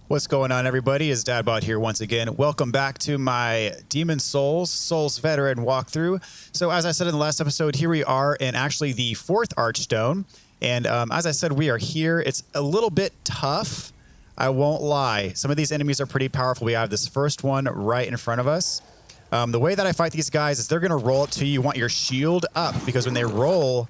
What's going on, everybody? It's Dadbot here once again. Welcome back to my Demon Souls Veteran walkthrough. So as I said in the last episode, here we are in actually the 4th Archstone. And as I said, we are here. It's a little bit tough, I won't lie. Some of these enemies are pretty powerful. We have this first one right in front of us. The way that I fight these guys is they're going to roll up to you. You want your shield up because when they roll,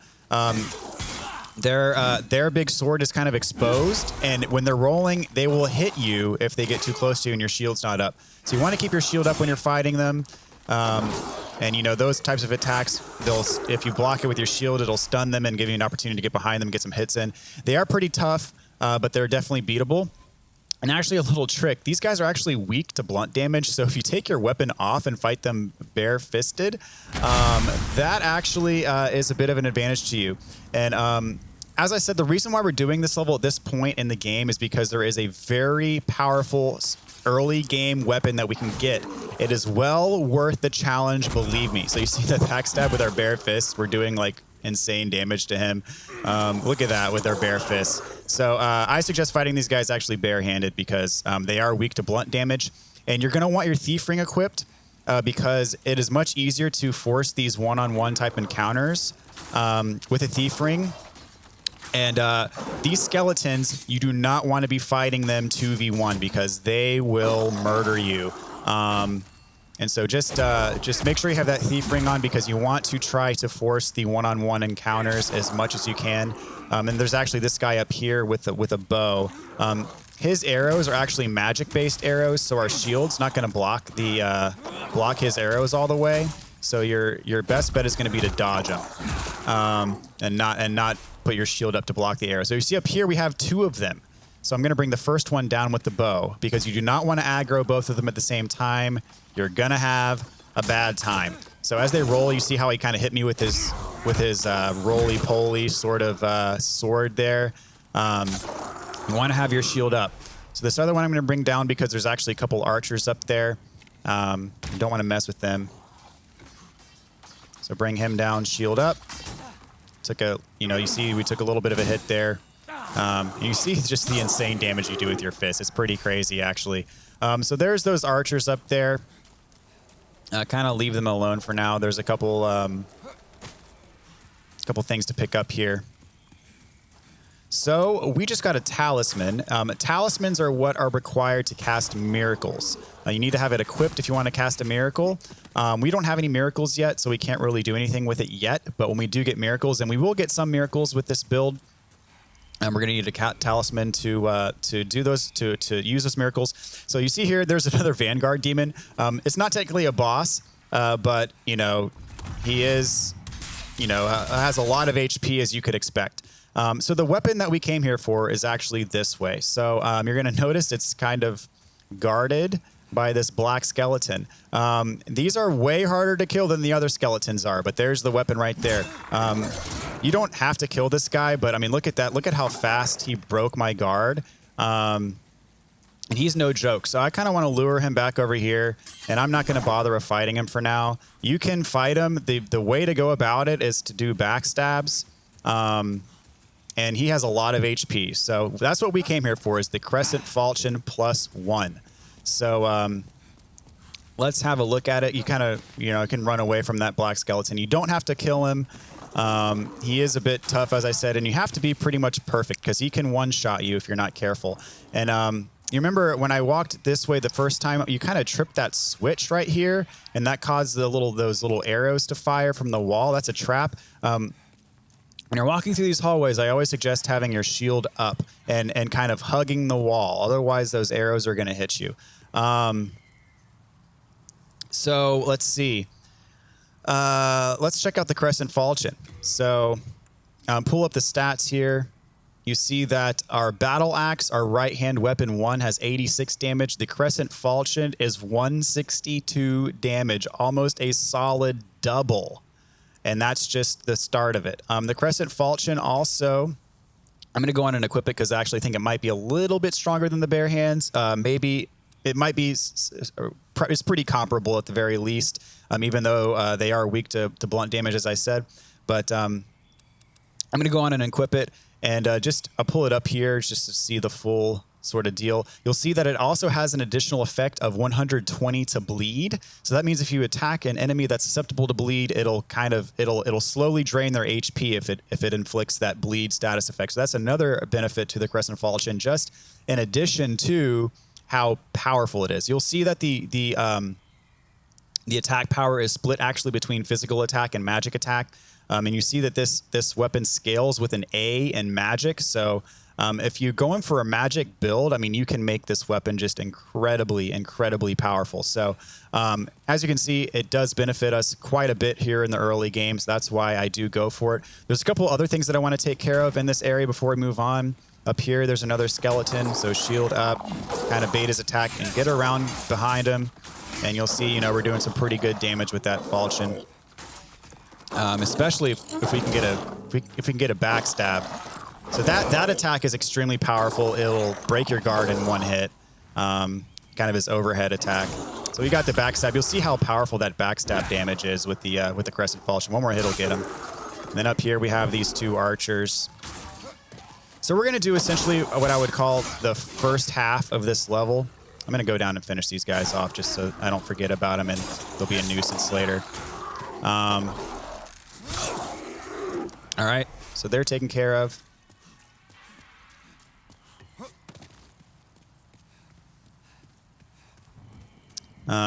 their big sword is kind of exposed, and when they're rolling, they will hit you if they get too close to you and your shield's not up. So you want to keep your shield up when you're fighting them. And you know, those types of attacks, if you block it with your shield, it'll stun them and give you an opportunity to get behind them and get some hits in. They are pretty tough, but they're definitely beatable. And actually a little trick, these guys are actually weak to blunt damage, so if you take your weapon off and fight them bare-fisted, that actually is a bit of an advantage to you. And as I said, the reason why we're doing this level at this point in the game is because there is a very powerful early game weapon that we can get. It is well worth the challenge, believe me. So you see the backstab with our bare fists, we're doing like insane damage to him. Look at that with our bare fists. So I suggest fighting these guys actually barehanded because they are weak to blunt damage. And you're going to want your Thief Ring equipped because it is much easier to force these one-on-one type encounters with a Thief Ring. And these skeletons, you do not want to be fighting them 2v1 because they will murder you. And so just make sure you have that Thief Ring on because you want to try to force the one-on-one encounters as much as you can. And there's actually this guy up here with a bow. His arrows are actually magic-based arrows, so our shield's not going to block his arrows all the way. So your best bet is going to be to dodge them, and not put your shield up to block the arrow. So you see up here we have 2 of them. So I'm going to bring the first one down with the bow because you do not want to aggro both of them at the same time. You're going to have a bad time. So as they roll, you see how he kind of hit me with his roly-poly sort of sword there. You want to have your shield up. So this other one I'm going to bring down because there's actually a couple archers up there. You don't want to mess with them. So bring him down, shield up. You see we took a little bit of a hit there. You see just the insane damage you do with your fist. It's pretty crazy, actually. So there's those archers up there. Kind of leave them alone for now. There's a couple things to pick up here. So we just got a talisman. Talismans are what are required to cast miracles. You need to have it equipped if you want to cast a miracle. We don't have any miracles yet, so we can't really do anything with it yet. But when we do get miracles, and we will get some miracles with this build, and we're going to need a talisman to do those, to use those miracles. So you see here, there's another Vanguard demon. It's not technically a boss, but you know, he is, has a lot of HP as you could expect. So the weapon that we came here for is actually this way. So you're going to notice it's kind of guarded by this black skeleton. These are way harder to kill than the other skeletons are, but there's the weapon right there. You don't have to kill this guy, but I mean, look at that. Look at how fast he broke my guard. And he's no joke. So I kind of want to lure him back over here, and I'm not going to bother with fighting him for now. You can fight him. The way to go about it is to do backstabs. And he has a lot of HP. So that's what we came here for, is the Crescent Falchion +1. So let's have a look at it. You kind of, can run away from that black skeleton. You don't have to kill him. He is a bit tough, as I said, and you have to be pretty much perfect because he can one-shot you if you're not careful. And you remember when I walked this way the first time, you kind of tripped that switch right here, and that caused those little arrows to fire from the wall. That's a trap. When you're walking through these hallways, I always suggest having your shield up and kind of hugging the wall. Otherwise, those arrows are going to hit you. So let's see. Let's check out the Crescent Falchion. So pull up the stats here. You see that our Battle Axe, our right-hand weapon 1, has 86 damage. The Crescent Falchion is 162 damage, almost a solid double. And that's just the start of it. The Crescent Falchion also, I'm going to go on and equip it because I actually think it might be a little bit stronger than the bare hands. Maybe it might be, it's pretty comparable at the very least, even though they are weak to blunt damage, as I said. But I'm going to go on and equip it. And I'll pull it up here just to see the full sort of deal. You'll see that it also has an additional effect of 120 to bleed. So that means if you attack an enemy that's susceptible to bleed, it'll slowly drain their HP if it inflicts that bleed status effect. So that's another benefit to the Crescent Falchion, just in addition to how powerful it is. You'll see that the attack power is split actually between physical attack and magic attack. And you see that this weapon scales with an A in magic. So if you're going for a magic build, I mean, you can make this weapon just incredibly, incredibly powerful. So as you can see, it does benefit us quite a bit here in the early games. That's why I do go for it. There's a couple other things that I want to take care of in this area before we move on. Up here, there's another skeleton. So shield up, kind of bait his attack and get around behind him. And you'll see, you know, we're doing some pretty good damage with that falchion. Especially if we can get a backstab. So that attack is extremely powerful. It'll break your guard in one hit. Kind of his overhead attack. So we got the backstab. You'll see how powerful that backstab damage is with the Crescent Falchion. One more hit will get him. And then up here we have these two archers. So we're gonna do essentially what I would call the first half of this level. I'm gonna go down and finish these guys off just so I don't forget about them and they'll be a nuisance later. All right, so they're taken care of.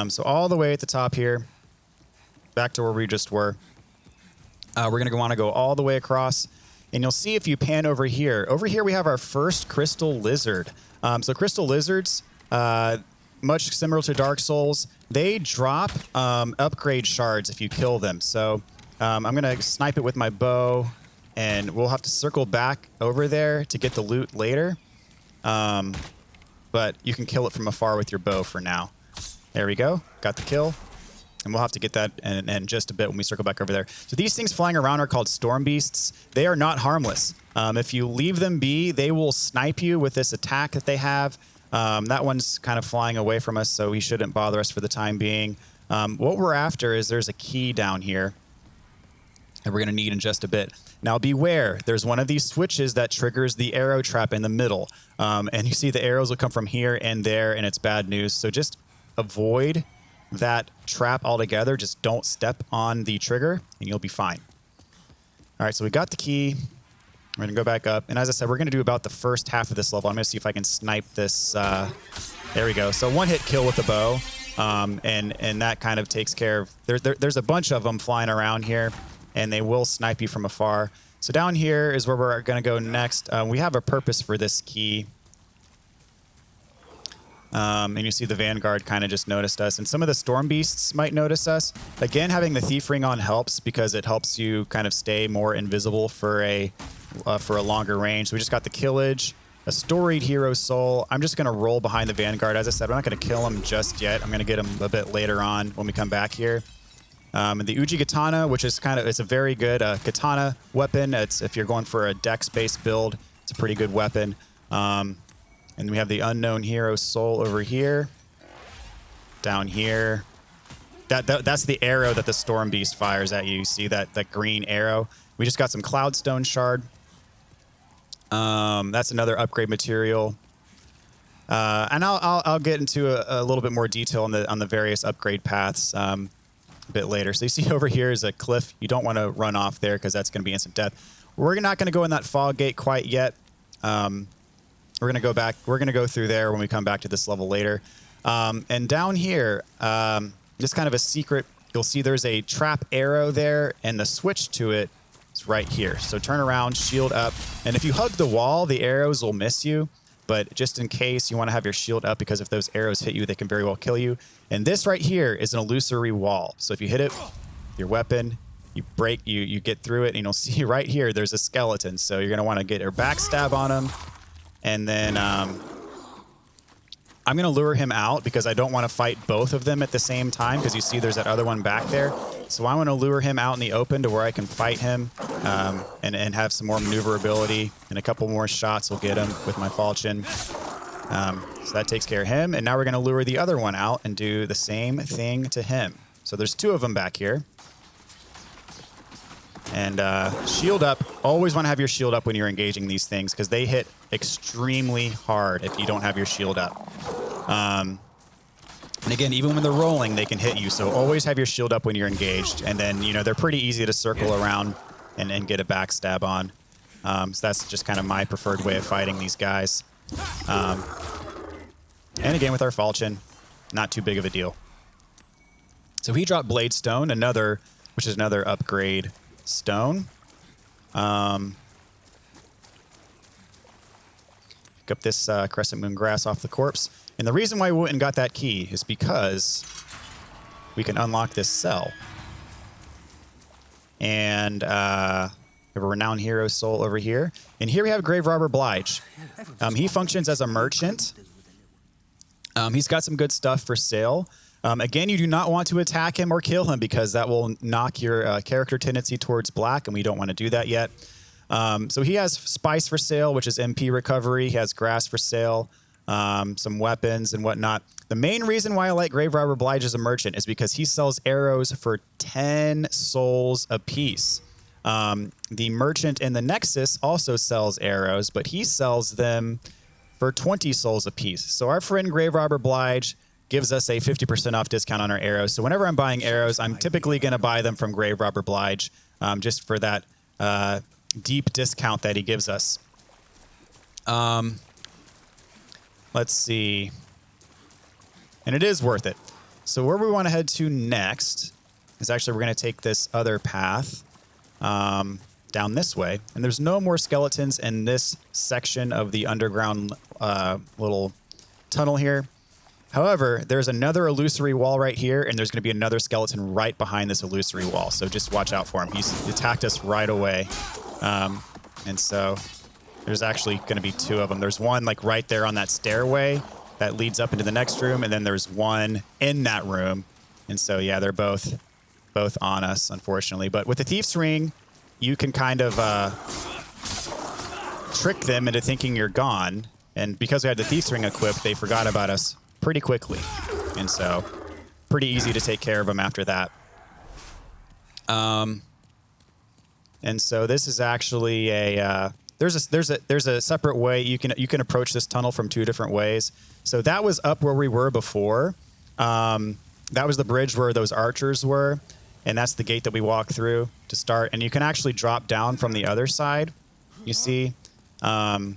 So all the way at the top here, back to where we just were. We're going to want to go all the way across. And you'll see if you pan over here. Over here we have our first crystal lizard. So crystal lizards, much similar to Dark Souls, they drop upgrade shards if you kill them. So I'm going to snipe it with my bow. And we'll have to circle back over there to get the loot later. But you can kill it from afar with your bow for now. There we go. Got the kill. And we'll have to get that in just a bit when we circle back over there. So these things flying around are called storm beasts. They are not harmless. If you leave them be, they will snipe you with this attack that they have. That one's kind of flying away from us, so he shouldn't bother us for the time being. What we're after is there's a key down here that we're going to need in just a bit. Now beware, there's one of these switches that triggers the arrow trap in the middle. And you see the arrows will come from here and there, and it's bad news. So just avoid that trap altogether. Just don't step on the trigger, and you'll be fine. All right, so we got the key. We're going to go back up. And as I said, we're going to do about the first half of this level. I'm going to see if I can snipe this. There we go. So one hit kill with the bow. And that kind of takes care of... There's a bunch of them flying around here, and they will snipe you from afar. So down here is where we're going to go next. We have a purpose for this key. And you see the Vanguard kind of just noticed us. And some of the Storm Beasts might notice us. Again, having the Thief Ring on helps because it helps you kind of stay more invisible for a longer range. So we just got the Killage, a Storied Hero Soul. I'm just going to roll behind the Vanguard. As I said, I'm not going to kill him just yet. I'm going to get him a bit later on when we come back here. And the Uji Katana, which is it's a very good katana weapon. If you're going for a dex-based build, it's a pretty good weapon. And we have the Unknown Hero Soul over here. Down here. That's the arrow that the Storm Beast fires at you. You see that green arrow? We just got some Cloudstone Shard. That's another upgrade material. And I'll get into a little bit more detail on the various upgrade paths a bit later. So you see over here is a cliff. You don't want to run off there because that's going to be instant death. We're not going to go in that fog gate quite yet. We're going to go back. We're going to go through there when we come back to this level later. And down here, just kind of a secret, you'll see there's a trap arrow there, and the switch to it is right here. So turn around, shield up, and if you hug the wall, the arrows will miss you. But just in case, you want to have your shield up because if those arrows hit you, they can very well kill you. And this right here is an illusory wall. So if you hit it, your weapon, you break, you get through it, and you'll see right here, there's a skeleton. So you're going to want to get your backstab on him. And then I'm going to lure him out because I don't want to fight both of them at the same time because you see there's that other one back there. So I want to lure him out in the open to where I can fight him and have some more maneuverability. And a couple more shots will get him with my falchion. So that takes care of him. And now we're going to lure the other one out and do the same thing to him. So there's two of them back here. And shield up. Always want to have your shield up when you're engaging these things because they hit extremely hard if you don't have your shield up. And again, even when they're rolling, they can hit you. So always have your shield up when you're engaged. And then, you know, they're pretty easy to circle around and get a backstab on. So that's just kind of my preferred way of fighting these guys. And again, with our Falchion, not too big of a deal. So he dropped Bladestone, which is another upgrade stone. Pick up this Crescent Moon Grass off the corpse. And the reason why we went and got that key is because we can unlock this cell. And we have a Renowned Hero Soul over here. And here we have Grave Robber Blige. He functions as a merchant. He's got some good stuff for sale. Again, you do not want to attack him or kill him because that will knock your character tendency towards black, and we don't want to do that yet. So he has spice for sale, which is MP recovery. He has grass for sale, some weapons and whatnot. The main reason why I like Grave Robber Blige as a merchant is because he sells arrows for 10 souls apiece. The merchant in the Nexus also sells arrows, but he sells them for 20 souls apiece. So our friend Grave Robber Blige gives us a 50% off discount on our arrows. So whenever I'm buying arrows, I'm typically going to buy them from Grave Robber Blige just for that deep discount that he gives us. Let's see. And it is worth it. So where we want to head to next is actually we're going to take this other path down this way. And there's no more skeletons in this section of the underground little tunnel here. However, there's another illusory wall right here, and there's going to be another skeleton right behind this illusory wall. So just watch out for him. He's attacked us right away. And so there's actually going to be two of them. There's one like right there on that stairway that leads up into the next room, and then there's one in that room. And so, yeah, they're both on us, unfortunately. But with the Thief's Ring, you can kind of trick them into thinking you're gone. And because we had the Thief's Ring equipped, they forgot about us pretty quickly. And so pretty easy to take care of them after that. And so this is actually a there's a separate way you can approach this tunnel from two different ways. So that was up where we were before. That was the bridge where those archers were, and that's the gate that we walked through to start. And you can actually drop down from the other side, you see. And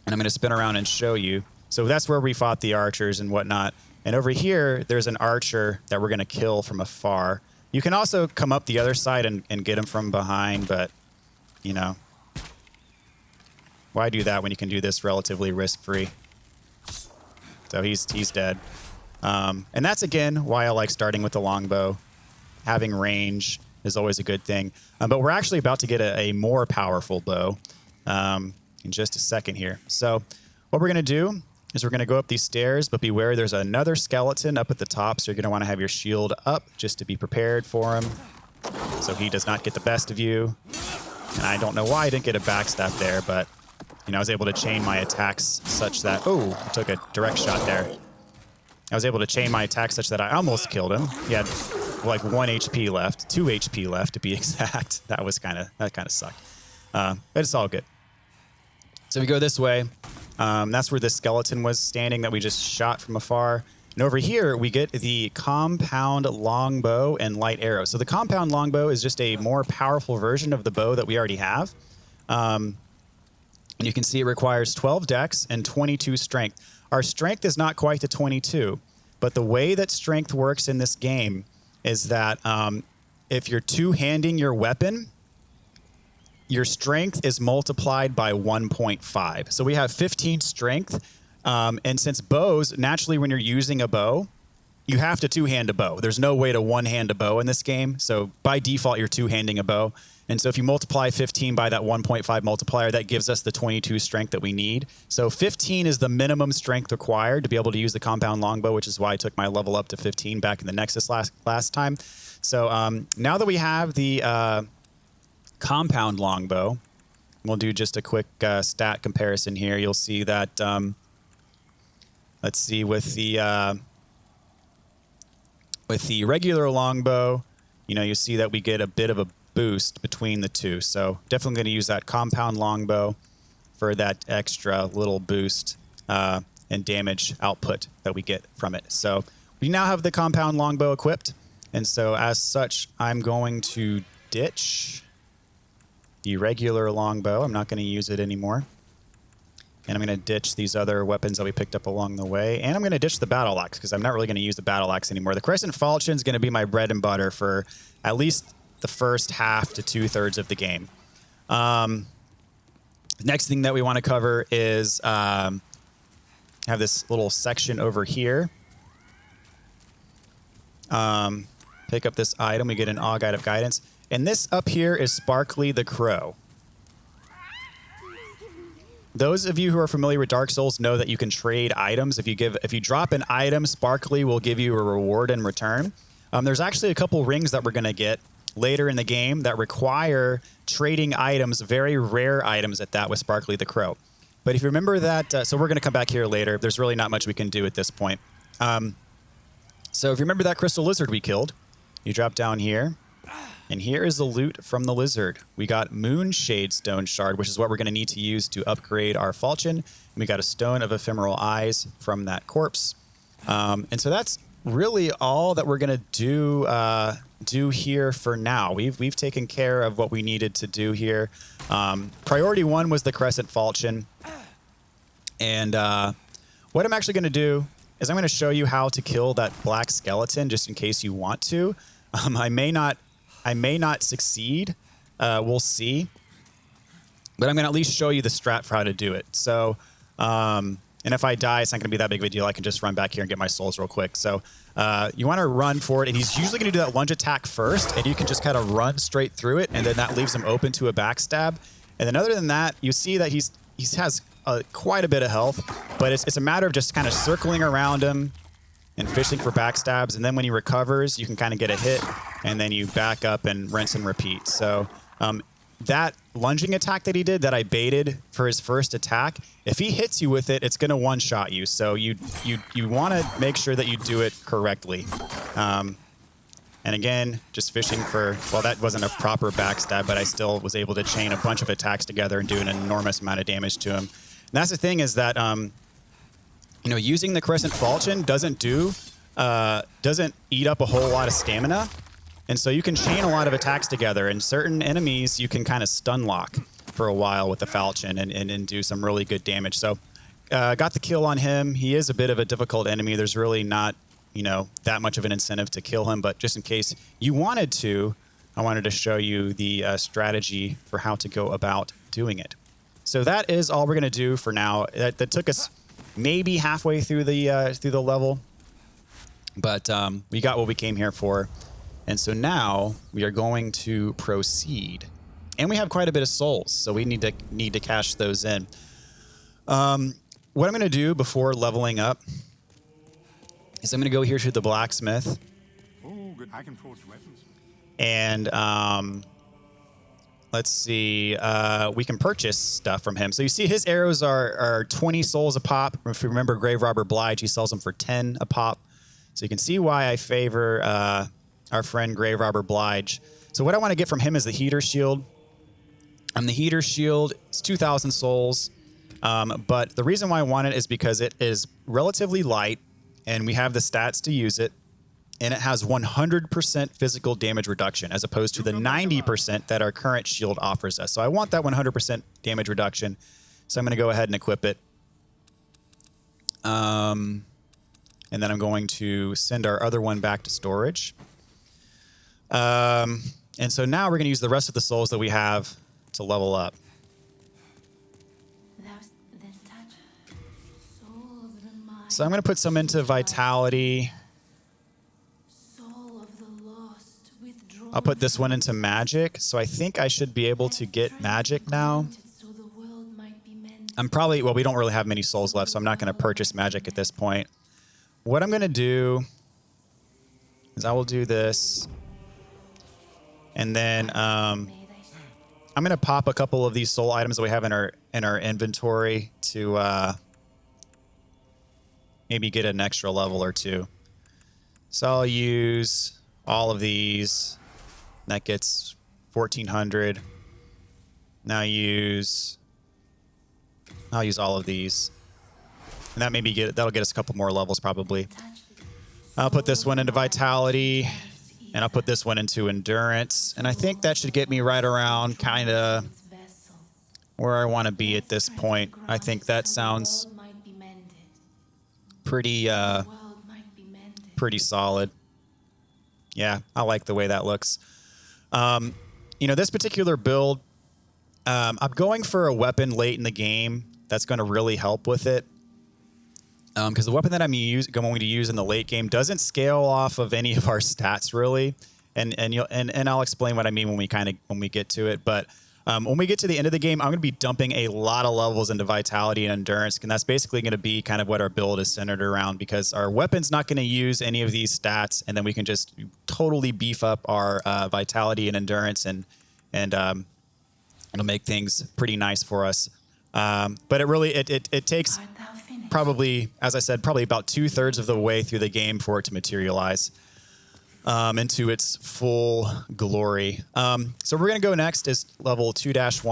I'm going to spin around and show you. So that's where we fought the archers and whatnot. And over here, there's an archer that we're going to kill from afar. You can also come up the other side and get him from behind, but, you know, why do that when you can do this relatively risk-free? So he's dead. And that's, again, why I like starting with the longbow. Having range is always a good thing. But we're actually about to get a more powerful bow in just a second here. So what we're going to do is we're going to go up these stairs, but beware, there's another skeleton up at the top, so you're going to want to have your shield up just to be prepared for him so he does not get the best of you. And I don't know why I didn't get a backstab there, but you know, I was able to chain my attacks such that... Oh, I took a direct shot there. I was able to chain my attacks such that I almost killed him. He had like 1 HP left, 2 HP left to be exact. That kind of sucked. But it's all good. So we go this way. That's where the skeleton was standing that we just shot from afar. And over here, we get the compound longbow and light arrow. So the compound longbow is just a more powerful version of the bow that we already have. And you can see it requires 12 dex and 22 strength. Our strength is not quite to 22, but the way that strength works in this game is that if you're two-handing your weapon, your strength is multiplied by 1.5. So we have 15 strength. And since bows, naturally when you're using a bow, you have to two-hand a bow. There's no way to one-hand a bow in this game. So by default, you're two-handing a bow. And so if you multiply 15 by that 1.5 multiplier, that gives us the 22 strength that we need. So 15 is the minimum strength required to be able to use the compound longbow, which is why I took my level up to 15 back in the Nexus last time. So now that we have the compound longbow, we'll do just a quick stat comparison here. You'll see that, let's see, with the regular longbow, you know, you see that we get a bit of a boost between the two. So definitely going to use that compound longbow for that extra little boost and damage output that we get from it. So we now have the compound longbow equipped. And so as such, I'm going to ditch the regular longbow. I'm not going to use it anymore. And I'm going to ditch these other weapons that we picked up along the way. And I'm going to ditch the battle axe because I'm not really going to use the battle axe anymore. The Crescent Falchion is going to be my bread and butter for at least the first half to 2/3 of the game. Next thing that we want to cover is have this little section over here. Pick up this item. We get an Augite of Guidance. And this up here is Sparkly the Crow. Those of you who are familiar with Dark Souls know that you can trade items. If you drop an item, Sparkly will give you a reward in return. There's actually a couple rings that we're going to get later in the game that require trading items, very rare items at that, with Sparkly the Crow. But if you remember that, so we're going to come back here later. There's really not much we can do at this point. So if you remember that crystal lizard we killed, you drop down here, and here is the loot from the lizard. We got Meltstone Shard, which is what we're going to need to use to upgrade our falchion. And we got a Stone of Ephemeral Eyes from that corpse. And so that's really all that we're going to do here for now. We've taken care of what we needed to do here. Priority 1 was the Crescent Falchion. And what I'm actually going to do is I'm going to show you how to kill that black skeleton, just in case you want to. I may not succeed. We'll see. But I'm going to at least show you the strat for how to do it. So, and if I die, it's not going to be that big of a deal. I can just run back here and get my souls real quick. So you want to run for it. And he's usually going to do that lunge attack first. And you can just kind of run straight through it. And then that leaves him open to a backstab. And then other than that, you see that he has quite a bit of health. But it's a matter of just kind of circling around him and fishing for backstabs. And then when he recovers, you can kind of get a hit. And then you back up and rinse and repeat. So that lunging attack that he did, that I baited for his first attack, if he hits you with it, it's going to one-shot you. So you want to make sure that you do it correctly. And again, just fishing for, well, that wasn't a proper backstab, but I still was able to chain a bunch of attacks together and do an enormous amount of damage to him. And that's the thing, is that using the Crescent Falchion doesn't eat up a whole lot of stamina. And so you can chain a lot of attacks together, and certain enemies you can kind of stun lock for a while with the Falchion and do some really good damage. So got the kill on him. He is a bit of a difficult enemy. There's really not, that much of an incentive to kill him. But just in case you wanted to, I wanted to show you the strategy for how to go about doing it. So that is all we're going to do for now. That took us maybe halfway through the level. But we got what we came here for. And so now we are going to proceed. And we have quite a bit of souls, so we need to cash those in. What I'm going to do before leveling up is I'm going to go here to the blacksmith. Oh, good. I can forge weapons. And let's see. We can purchase stuff from him. So you see his arrows are 20 souls a pop. If you remember Grave Robber Blige, he sells them for 10 a pop. So you can see why I favor our friend Grave Robber Blige. So what I want to get from him is the Heater Shield. The Heater Shield is 2,000 souls. But the reason why I want it is because it is relatively light, and we have the stats to use it. And it has 100% physical damage reduction, as opposed to the 90% that our current shield offers us. So I want that 100% damage reduction. So I'm going to go ahead and equip it. And then I'm going to send our other one back to storage. And so now we're going to use the rest of the souls that we have to level up. So I'm going to put some into Vitality. I'll put this one into Magic. So I think I should be able to get Magic now. I'm probably, well, we don't really have many souls left, so I'm not going to purchase Magic at this point. What I'm going to do is I will do this. And then I'm going to pop a couple of these soul items that we have in our inventory to maybe get an extra level or two. So I'll use all of these. That gets 1400. Now I'll use all of these. And that that'll get us a couple more levels probably. I'll put this one into Vitality, and I'll put this one into Endurance. And I think that should get me right around kind of where I want to be at this point. I think that sounds pretty solid. Yeah, I like the way that looks. You know, this particular build, I'm going for a weapon late in the game that's going to really help with it. Because the weapon that I'm going to use in the late game doesn't scale off of any of our stats really, and I'll explain what I mean when we get to it. But when we get to the end of the game, I'm going to be dumping a lot of levels into Vitality and Endurance, and that's basically going to be kind of what our build is centered around, because our weapon's not going to use any of these stats, and then we can just totally beef up our Vitality and Endurance, and it'll make things pretty nice for us. But it takes probably, as I said, probably about 2/3 of the way through the game for it to materialize into its full glory. So we're going to go next is level 2-1.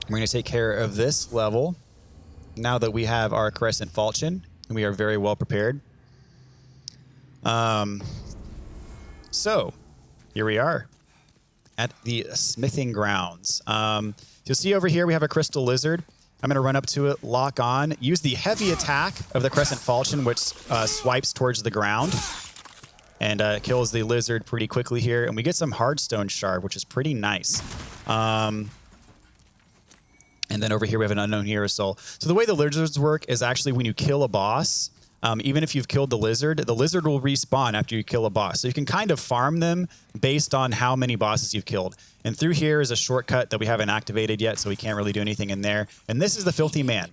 We're going to take care of this level now that we have our Crescent Falchion, and we are very well prepared. So here we are at the smithing grounds. You'll see over here we have a crystal lizard. I'm going to run up to it, lock on, use the heavy attack of the Crescent Falchion, which swipes towards the ground and kills the lizard pretty quickly here. And we get some Hardstone Shard, which is pretty nice. And then over here we have an Unknown Hero Soul. So the way the lizards work is actually when you kill a boss, even if you've killed the lizard will respawn after you kill a boss. So you can kind of farm them based on how many bosses you've killed. And through here is a shortcut that we haven't activated yet, so we can't really do anything in there. And this is the Filthy Man.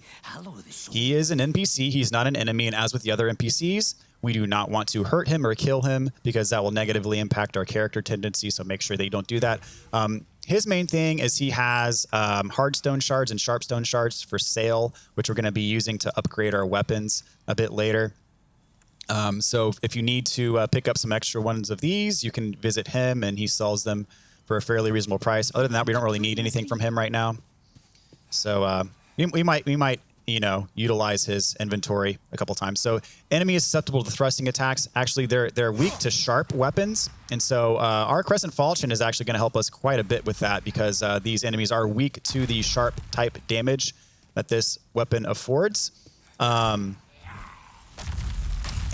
He is an NPC. He's not an enemy. And as with the other NPCs, we do not want to hurt him or kill him because that will negatively impact our character tendency. So make sure that you don't do that. His main thing is he has Hardstone Shards and Sharpstone Shards for sale, which we're going to be using to upgrade our weapons a bit later. So if you need to pick up some extra ones of these, you can visit him and he sells them for a fairly reasonable price. Other than that, we don't really need anything from him right now. So we might utilize his inventory a couple times. So enemy is susceptible to thrusting attacks. Actually, they're weak to sharp weapons. And so our Crescent Falchion is actually going to help us quite a bit with that, because these enemies are weak to the sharp type damage that this weapon affords.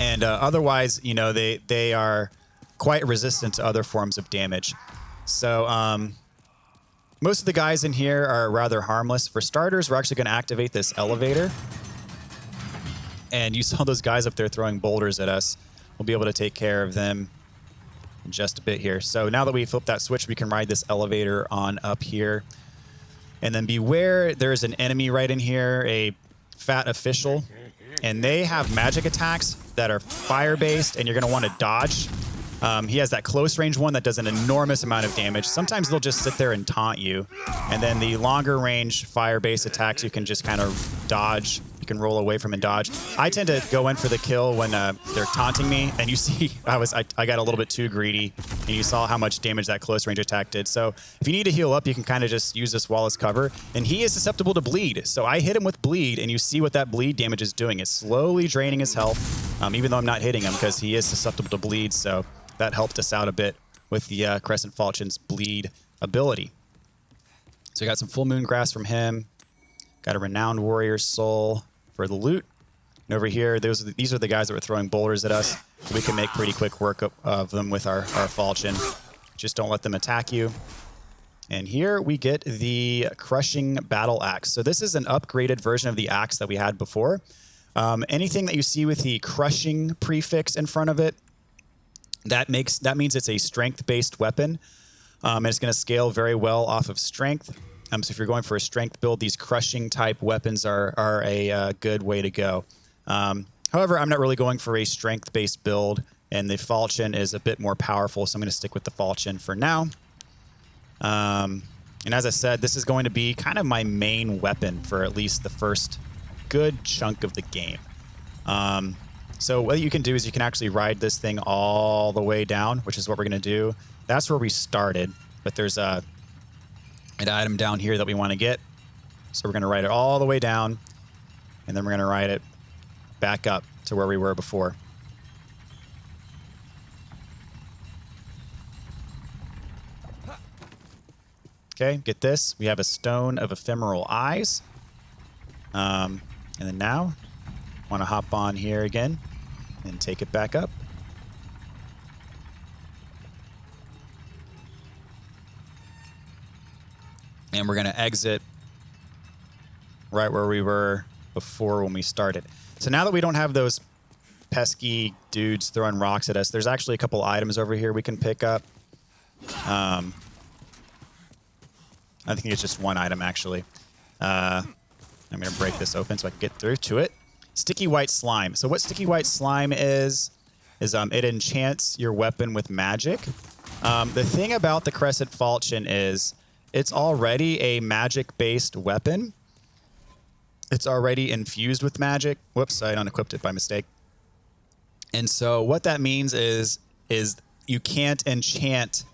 Otherwise, they are quite resistant to other forms of damage. So most of the guys in here are rather harmless. For starters, we're actually going to activate this elevator. And you saw those guys up there throwing boulders at us. We'll be able to take care of them in just a bit here. So now that we flip that switch, we can ride this elevator on up here. And then beware, there's an enemy right in here, a fat official. And they have magic attacks that are fire-based, and you're going to want to dodge. He has that close range one that does an enormous amount of damage. Sometimes they'll just sit there and taunt you. And then the longer range fire-based attacks, you can just kind of dodge. You can roll away from and dodge. I tend to go in for the kill when they're taunting me. And you see, I got a little bit too greedy. And you saw how much damage that close range attack did. So if you need to heal up, you can kind of just use this wall as cover. And he is susceptible to bleed. So I hit him with bleed, and you see what that bleed damage is doing. It's slowly draining his health, even though I'm not hitting him, because he is susceptible to bleed. So that helped us out a bit with the Crescent Falchion's bleed ability. So we got some Full Moon Grass from him. Got a Renowned Warrior's Soul for the loot. And over here, these are the guys that were throwing boulders at us. We can make pretty quick work of them with our Falchion. Just don't let them attack you. And here we get the Crushing Battle Axe. So this is an upgraded version of the axe that we had before. Anything that you see with the Crushing prefix in front of it, that means it's a strength-based weapon, and it's going to scale very well off of strength. So if you're going for a strength build, these crushing-type weapons are a good way to go. However, I'm not really going for a strength-based build, and the Falchion is a bit more powerful, so I'm going to stick with the Falchion for now. And as I said, this is going to be kind of my main weapon for at least the first good chunk of the game. So what you can do is you can actually ride this thing all the way down, which is what we're going to do. That's where we started. but there's an item down here that we want to get. So we're going to ride it all the way down, and then we're going to ride it back up to where we were before. Okay, get this. We have a Stone of Ephemeral Eyes. And then now, want to hop on here again and take it back up. And we're going to exit right where we were before when we started. So now that we don't have those pesky dudes throwing rocks at us, there's actually a couple items over here we can pick up. I think it's just one item, actually. I'm going to break this open so I can get through to it. Sticky White Slime. So what Sticky White Slime is it enchants your weapon with magic. The thing about the Crescent Falchion is it's already a magic-based weapon. It's already infused with magic. Whoops, I unequipped it by mistake. And so what that means is you can't enchant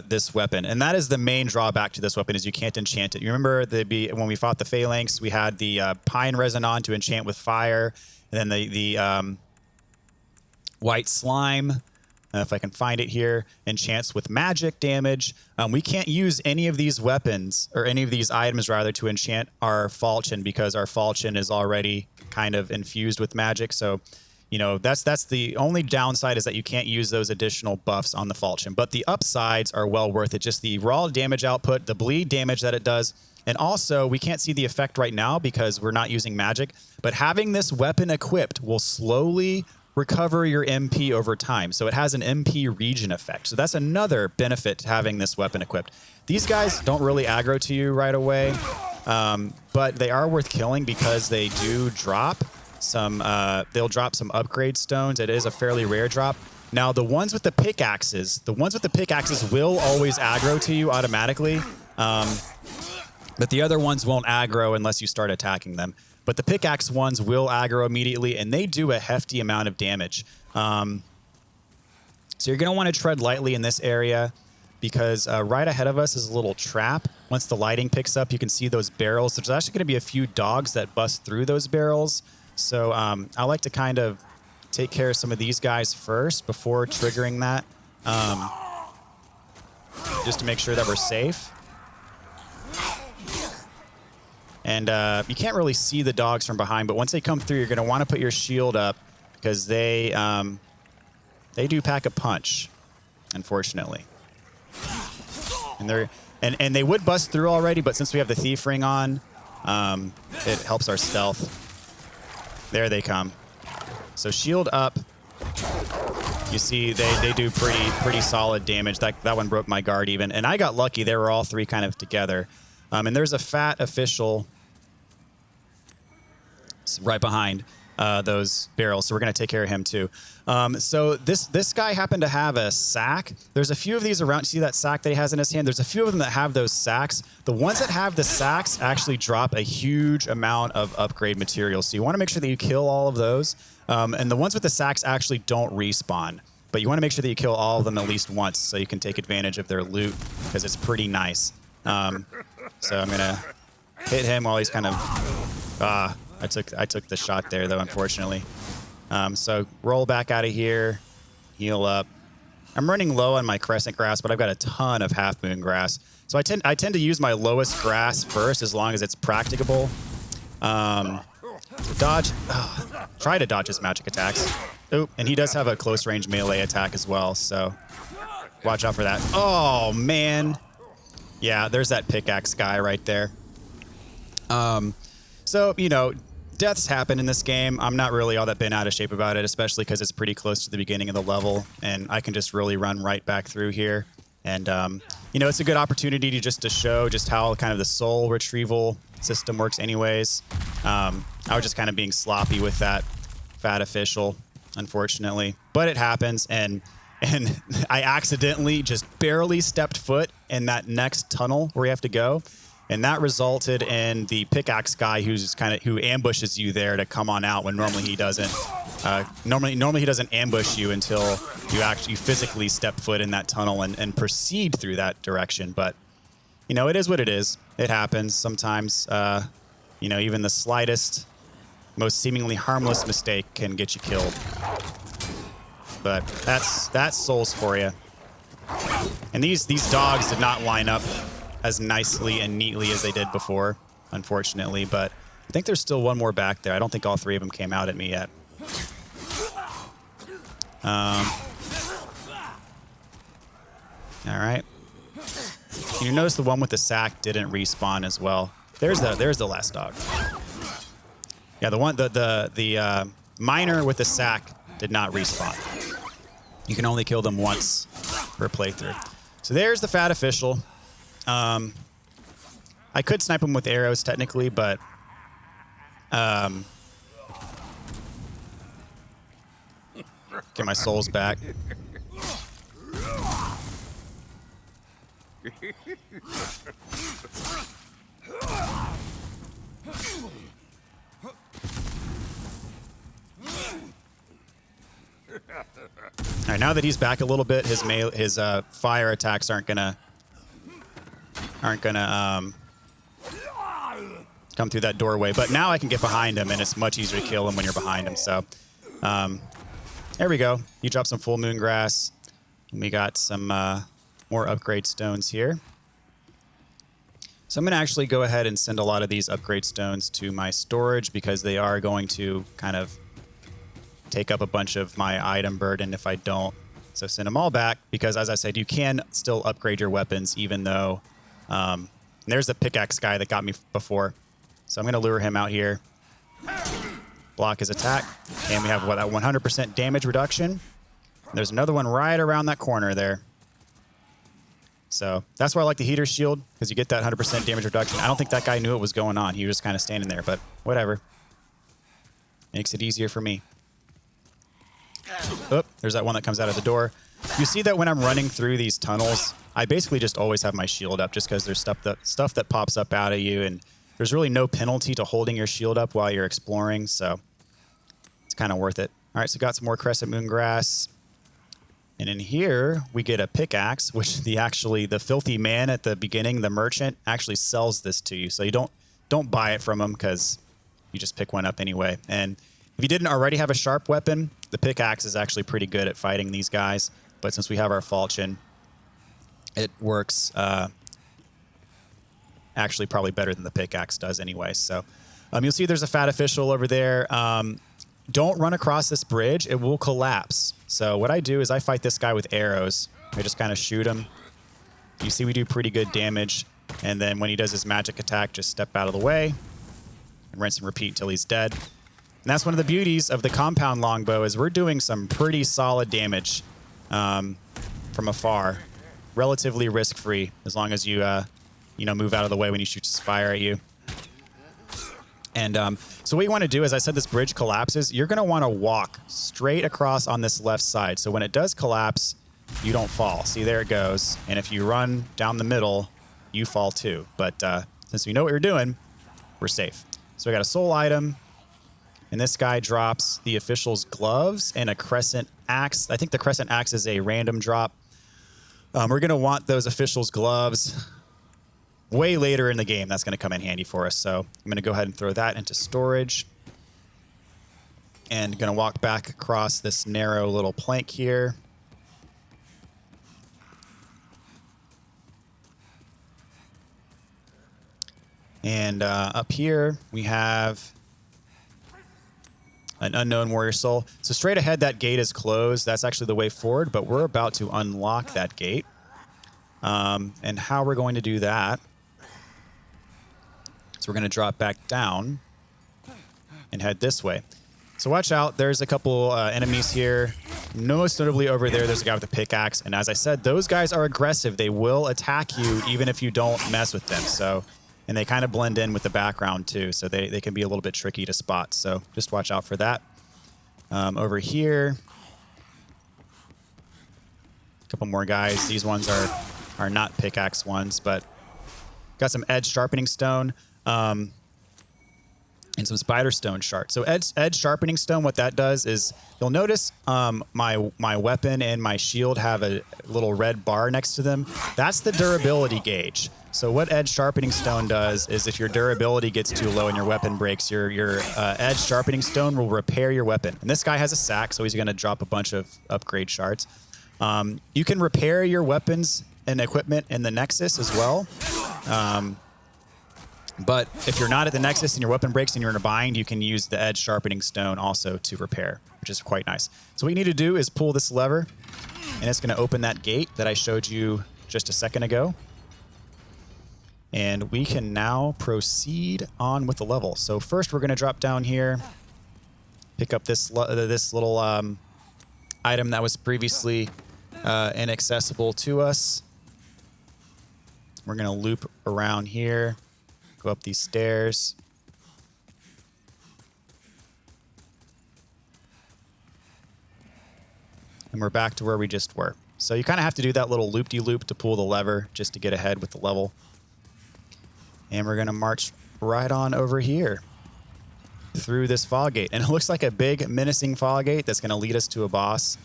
this weapon, and that is the main drawback to this weapon, is you can't enchant it. You remember when we fought the Phalanx, we had the Pine Resonon to enchant with fire, and then the White Slime, if I can find it here, enchants with magic damage. We can't use any of these weapons, or any of these items rather, to enchant our Falchion, because our Falchion is already kind of infused with magic. So you know, that's the only downside, is that you can't use those additional buffs on the Falchion. But the upsides are well worth it. Just the raw damage output, the bleed damage that it does. And also, we can't see the effect right now because we're not using magic. But having this weapon equipped will slowly recover your MP over time. So it has an MP regen effect. So that's another benefit to having this weapon equipped. These guys don't really aggro to you right away. But they are worth killing because they do drop some, they'll drop some upgrade stones. It is a fairly rare drop. Now, the ones with the pickaxes will always aggro to you automatically. But the other ones won't aggro unless you start attacking them. But the pickaxe ones will aggro immediately, and they do a hefty amount of damage. So you're going to want to tread lightly in this area, because right ahead of us is a little trap. Once the lighting picks up, you can see those barrels. There's actually going to be a few dogs that bust through those barrels. So I like to kind of take care of some of these guys first before triggering that, just to make sure that we're safe. And you can't really see the dogs from behind, but once they come through, you're going to want to put your shield up, because they do pack a punch, unfortunately. And they would bust through already, but since we have the Thief Ring on, it helps our stealth. There they come. So shield up. You see, they do pretty solid damage. That one broke my guard even, and I got lucky. They were all three kind of together. And there's a fat official right behind those barrels, so we're going to take care of him too. So this guy happened to have a sack. There's a few of these around. See that sack that he has in his hand? There's a few of them that have those sacks. The ones that have the sacks actually drop a huge amount of upgrade materials, so you want to make sure that you kill all of those. And the ones with the sacks actually don't respawn, but you want to make sure that you kill all of them at least once, so you can take advantage of their loot, because it's pretty nice. So I'm gonna hit him while he's kind of I took the shot there, though, unfortunately. So roll back out of here, heal up. I'm running low on my Crescent Grass, but I've got a ton of Half Moon Grass. So I tend to use my lowest grass first, as long as it's practicable. Dodge. Try to dodge his magic attacks. Oop, and he does have a close range melee attack as well, so watch out for that. Oh, man. Yeah, there's that pickaxe guy right there. So, you know, deaths happen in this game. I'm not really all that bent out of shape about it, especially because it's pretty close to the beginning of the level, and I can just really run right back through here. And, you know, it's a good opportunity to show just how kind of the soul retrieval system works anyways. I was just kind of being sloppy with that fat official, unfortunately. But it happens, and I accidentally just barely stepped foot in that next tunnel where we have to go. And that resulted in the pickaxe guy who ambushes you there to come on out when normally he doesn't. Normally he doesn't ambush you until you physically step foot in that tunnel and proceed through that direction. But you know, it is what it is. It happens sometimes. You know, even the slightest, most seemingly harmless mistake can get you killed. But that's souls for you. And these dogs did not line up as nicely and neatly as they did before, unfortunately. But I think there's still one more back there. I don't think all three of them came out at me yet. All right. You notice the one with the sack didn't respawn as well. There's the last dog. Yeah, the miner with the sack did not respawn. You can only kill them once per playthrough. So there's the fat official. I could snipe him with arrows technically, but get my souls back. All right, now that he's back a little bit, his fire attacks aren't gonna come through that doorway. But now I can get behind him, and it's much easier to kill him when you're behind him. So there we go. You drop some full moon grass, and we got some more upgrade stones here. So I'm going to actually go ahead and send a lot of these upgrade stones to my storage because they are going to kind of take up a bunch of my item burden if I don't. So send them all back because, as I said, you can still upgrade your weapons even though there's the pickaxe guy that got me before. So I'm going to lure him out here. Block his attack. And we have, what, that 100% damage reduction. There's another one right around that corner there. So that's why I like the heater shield, because you get that 100% damage reduction. I don't think that guy knew what was going on. He was just kind of standing there, but whatever. Makes it easier for me. Oh, there's that one that comes out of the door. You see that when I'm running through these tunnels, I basically just always have my shield up just because there's stuff that pops up out of you, and there's really no penalty to holding your shield up while you're exploring, so it's kind of worth it. All right, so got some more Crescent Moon Grass. And in here, we get a pickaxe, which the filthy man at the beginning, the merchant, actually sells this to you. So you don't buy it from him because you just pick one up anyway. And if you didn't already have a sharp weapon, the pickaxe is actually pretty good at fighting these guys. But since we have our falchion, it works actually probably better than the pickaxe does anyway. So you'll see there's a fat official over there. Don't run across this bridge. It will collapse. So what I do is I fight this guy with arrows. I just kind of shoot him. You see we do pretty good damage. And then when he does his magic attack, just step out of the way and rinse and repeat until he's dead. And that's one of the beauties of the compound longbow is we're doing some pretty solid damage from afar. Relatively risk-free as long as you move out of the way when he shoots his fire at you. And so what you want to do is, I said this bridge collapses. You're going to want to walk straight across on this left side. So when it does collapse, you don't fall. See, there it goes. And if you run down the middle, you fall too. But since we know what you're doing, we're safe. So we got a soul item. And this guy drops the official's gloves and a crescent axe. I think the crescent axe is a random drop. We're going to want those official's gloves way later in the game. That's going to come in handy for us. So I'm going to go ahead and throw that into storage. And going to walk back across this narrow little plank here. And up here we have an unknown warrior soul. So straight ahead, that gate is closed. That's actually the way forward, but we're about to unlock that gate. And how we're going to do that. So we're going to drop back down and head this way. So watch out. There's a couple enemies here. Most notably over there's a guy with a pickaxe. And as I said, those guys are aggressive. They will attack you even if you don't mess with them. So, and they kind of blend in with the background too. So they can be a little bit tricky to spot. So just watch out for that. Over here, a couple more guys. These ones are not pickaxe ones, but Got some edge sharpening stone. And some Spiderstone Shard. So edge sharpening stone, what that does is you'll notice my weapon and my shield have a little red bar next to them. That's the durability gauge. So what edge sharpening stone does is if your durability gets too low and your weapon breaks, your edge sharpening stone will repair your weapon. And this guy has a sack, so he's going to drop a bunch of upgrade shards. You can repair your weapons and equipment in the Nexus as well. But if you're not at the Nexus and your weapon breaks and you're in a bind, you can use the edge sharpening stone also to repair, which is quite nice. So what you need to do is pull this lever, and it's going to open that gate that I showed you just a second ago. And we can now proceed on with the level. So first we're going to drop down here, pick up this little item that was previously inaccessible to us. We're going to loop around here. Go up these stairs. And we're back to where we just were. So you kind of have to do that little loop-de-loop to pull the lever just to get ahead with the level. And we're going to march right on over here through this fog gate. And it looks like a big menacing fog gate that's going to lead us to a boss.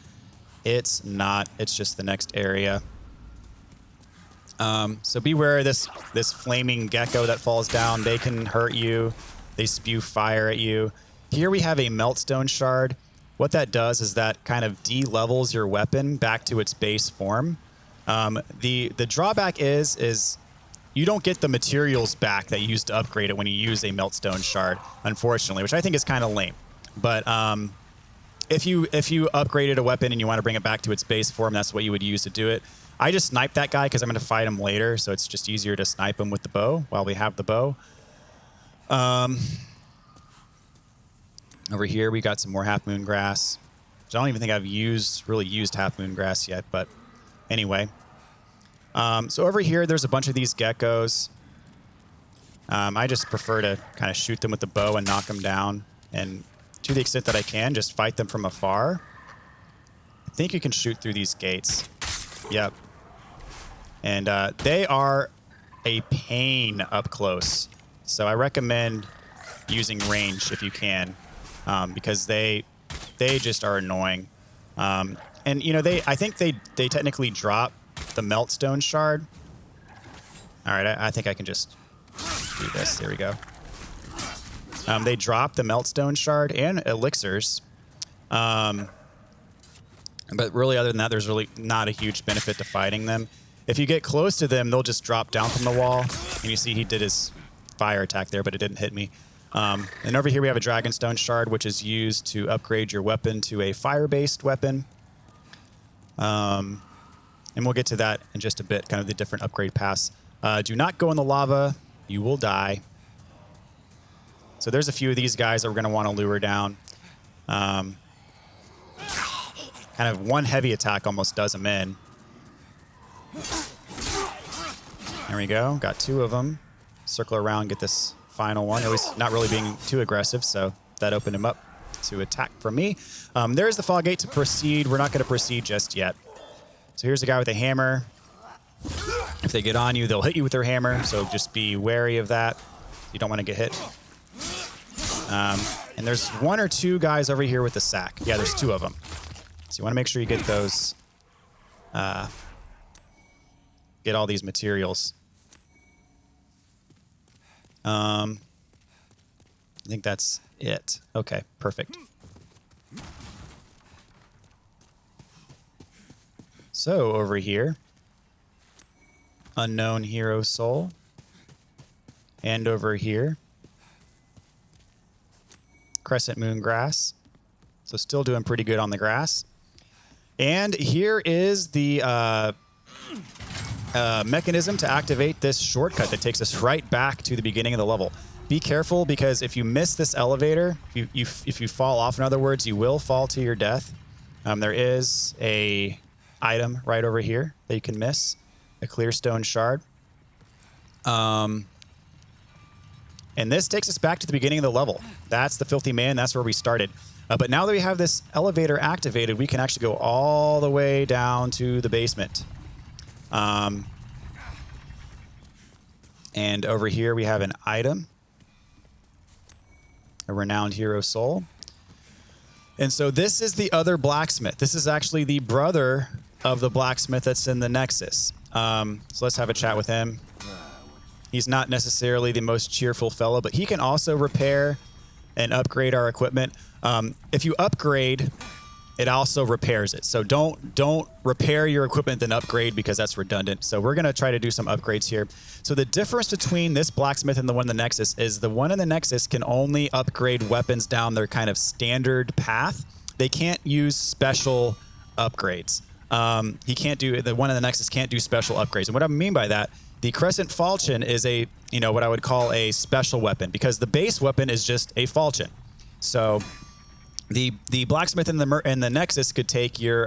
It's not. It's just the next area. So beware of this flaming gecko that falls down. They can hurt you. They spew fire at you. Here we have a Meltstone Shard. What that does is that kind of de-levels your weapon back to its base form. The drawback is you don't get the materials back that you used to upgrade it when you use a Meltstone Shard, unfortunately, which I think is kind of lame. But if you upgraded a weapon and you want to bring it back to its base form, that's what you would use to do it. I just sniped that guy because I'm going to fight him later, so it's just easier to snipe him with the bow while we have the bow. Over here, we got some more Half Moon Grass. I don't even think I've really used Half Moon Grass yet, but anyway. So over here, there's a bunch of these geckos. I just prefer to kind of shoot them with the bow and knock them down, and to the extent that I can, just fight them from afar. I think you can shoot through these gates. Yep. And they are a pain up close. So I recommend using range if you can, because they just are annoying. And you know, I think they technically drop the Meltstone Shard. All right, I think I can just do this. There we go. They drop the Meltstone Shard and elixirs. But really, other than that, there's really not a huge benefit to fighting them. If you get close to them, they'll just drop down from the wall. And you see he did his fire attack there, but it didn't hit me. And over here we have a Dragonstone Shard, which is used to upgrade your weapon to a fire-based weapon. And we'll get to that in just a bit, kind of the different upgrade paths. Do not go in the lava. You will die. So there's a few of these guys that we're going to want to lure down. Kind of one heavy attack almost does them in. There we go. Got two of them. Circle around, get this final one. At least not really being too aggressive, so that opened him up to attack from me. There's the fog gate to proceed. We're not going to proceed just yet. So here's the guy with a hammer. If they get on you, they'll hit you with their hammer, so just be wary of that. You don't want to get hit. And there's one or two guys over here with the sack. Yeah, there's two of them. So you want to make sure you get those, get all these materials. I think that's it. Okay, perfect. So over here, Unknown Hero Soul. And over here, Crescent Moon Grass. So still doing pretty good on the grass. And here is the mechanism to activate this shortcut that takes us right back to the beginning of the level. Be careful, because if you miss this elevator, if you fall off, in other words, you will fall to your death. There is a item right over here that you can miss, a Clearstone Shard. And this takes us back to the beginning of the level. That's the Filthy Man. That's where we started. But now that we have this elevator activated, we can actually go all the way down to the basement. And over here we have an item, a renowned hero soul. And so this is the other blacksmith. This is actually the brother of the blacksmith that's in the Nexus. So let's have a chat with him. He's not necessarily the most cheerful fellow, but he can also repair and upgrade our equipment. If you upgrade, it also repairs it. So don't repair your equipment then upgrade, because that's redundant. So we're gonna try to do some upgrades here. So the difference between this blacksmith and the one in the Nexus is the one in the Nexus can only upgrade weapons down their kind of standard path. They can't use special upgrades. He can't do, the one in the Nexus can't do special upgrades. And what I mean by that, the Crescent Falchion is a, what I would call a special weapon, because the base weapon is just a falchion. So the blacksmith in the Nexus could take your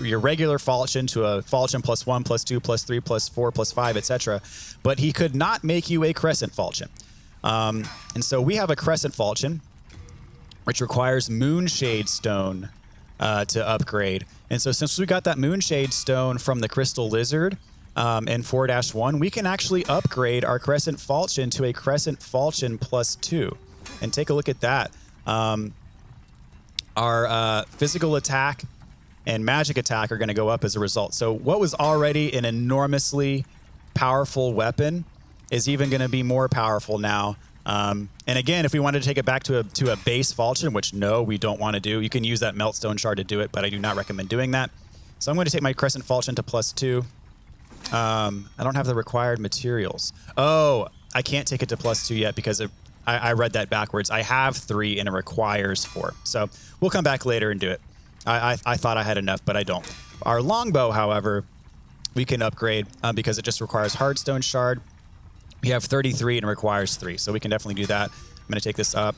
regular falchion to a falchion +1, +2, +3, +4, +5, etc. But he could not make you a Crescent Falchion. And so we have a Crescent Falchion, which requires Moonshade Stone to upgrade. And so since we got that Moonshade Stone from the Crystal Lizard in 4-1, we can actually upgrade our Crescent Falchion to a Crescent Falchion +2. And take a look at that. Our physical attack and magic attack are going to go up as a result. So what was already an enormously powerful weapon is even going to be more powerful now. And again, if we wanted to take it back to a base falchion, which no, we don't want to do. You can use that Meltstone Shard to do it, but I do not recommend doing that. So I'm going to take my Crescent Falchion to +2. I don't have the required materials. Oh, I can't take it to +2 yet because I read that backwards. I have 3 and it requires 4. So we'll come back later and do it. I thought I had enough, but I don't. Our Longbow, however, we can upgrade because it just requires Hardstone Shard. We have 33 and it requires 3, so we can definitely do that. I'm going to take this up.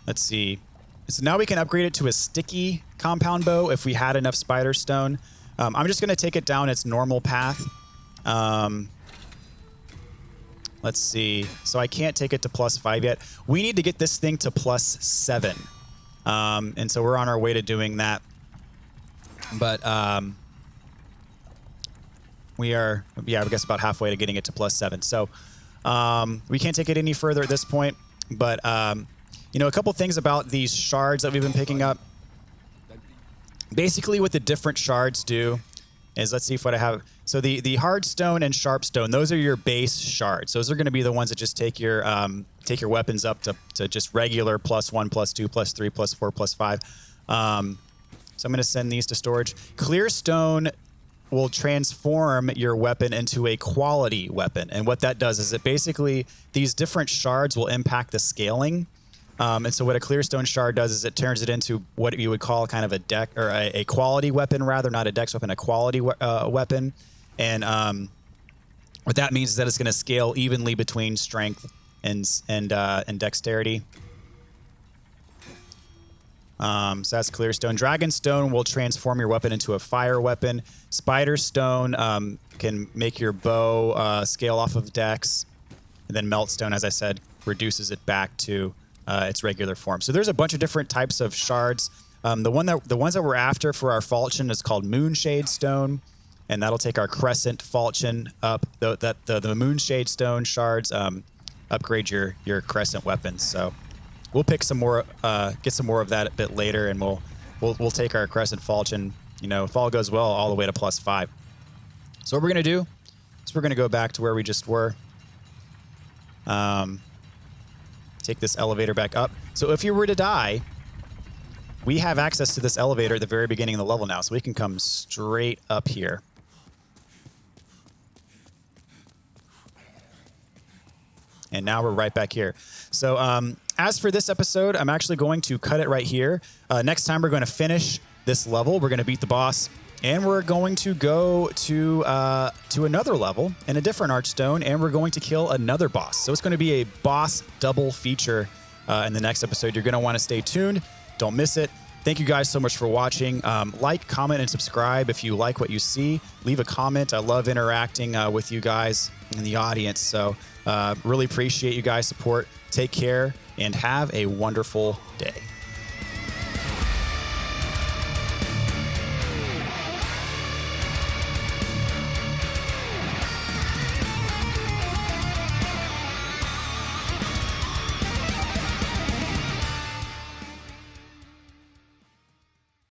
Let's see. So now we can upgrade it to a sticky compound bow if we had enough Spider Stone. I'm just going to take it down its normal path. Let's see. So I can't take it to +5 yet. We need to get this thing to +7. And so we're on our way to doing that. But we are, I guess about halfway to getting it to +7. So we can't take it any further at this point. But, a couple things about these shards that we've been picking up. Basically what the different shards do is, let's see if what I have. So the Hardstone and Sharpstone, those are your base shards. Those are going to be the ones that just take your weapons up to just regular +1, +2, +3, +4, +5. So I'm going to send these to storage. Clearstone will transform your weapon into a quality weapon. And what that does is it basically, these different shards will impact the scaling. And so what a Clearstone Shard does is it turns it into what you would call kind of a deck, or a quality weapon rather, not a dex weapon, a quality weapon. And what that means is that it's going to scale evenly between strength and dexterity. So that's Clearstone. Dragonstone will transform your weapon into a fire weapon. Spider Stone can make your bow scale off of dex. And then Meltstone, as I said, reduces it back to its regular form. So there's a bunch of different types of shards. The ones that we're after for our falchion is called Moonshade Stone, and that'll take our Crescent Falchion up. The Moonshade Stone shards upgrade your Crescent weapons. So we'll pick some more, get some more of that a bit later, and we'll take our Crescent Falchion, if all goes well, all the way to +5. So what we're gonna do is we're gonna go back to where we just were. Take this elevator back up. So if you were to die, we have access to this elevator at the very beginning of the level now, so we can come straight up here. And now we're right back here. So as for this episode, I'm actually going to cut it right here. Next time we're going to finish this level. We're going to beat the boss. And we're going to go to another level in a different Archstone, and we're going to kill another boss. So it's going to be a boss double feature in the next episode. You're going to want to stay tuned. Don't miss it. Thank you guys so much for watching. Like, comment, and subscribe if you like what you see. Leave a comment. I love interacting with you guys in the audience. So really appreciate you guys' support. Take care and have a wonderful day.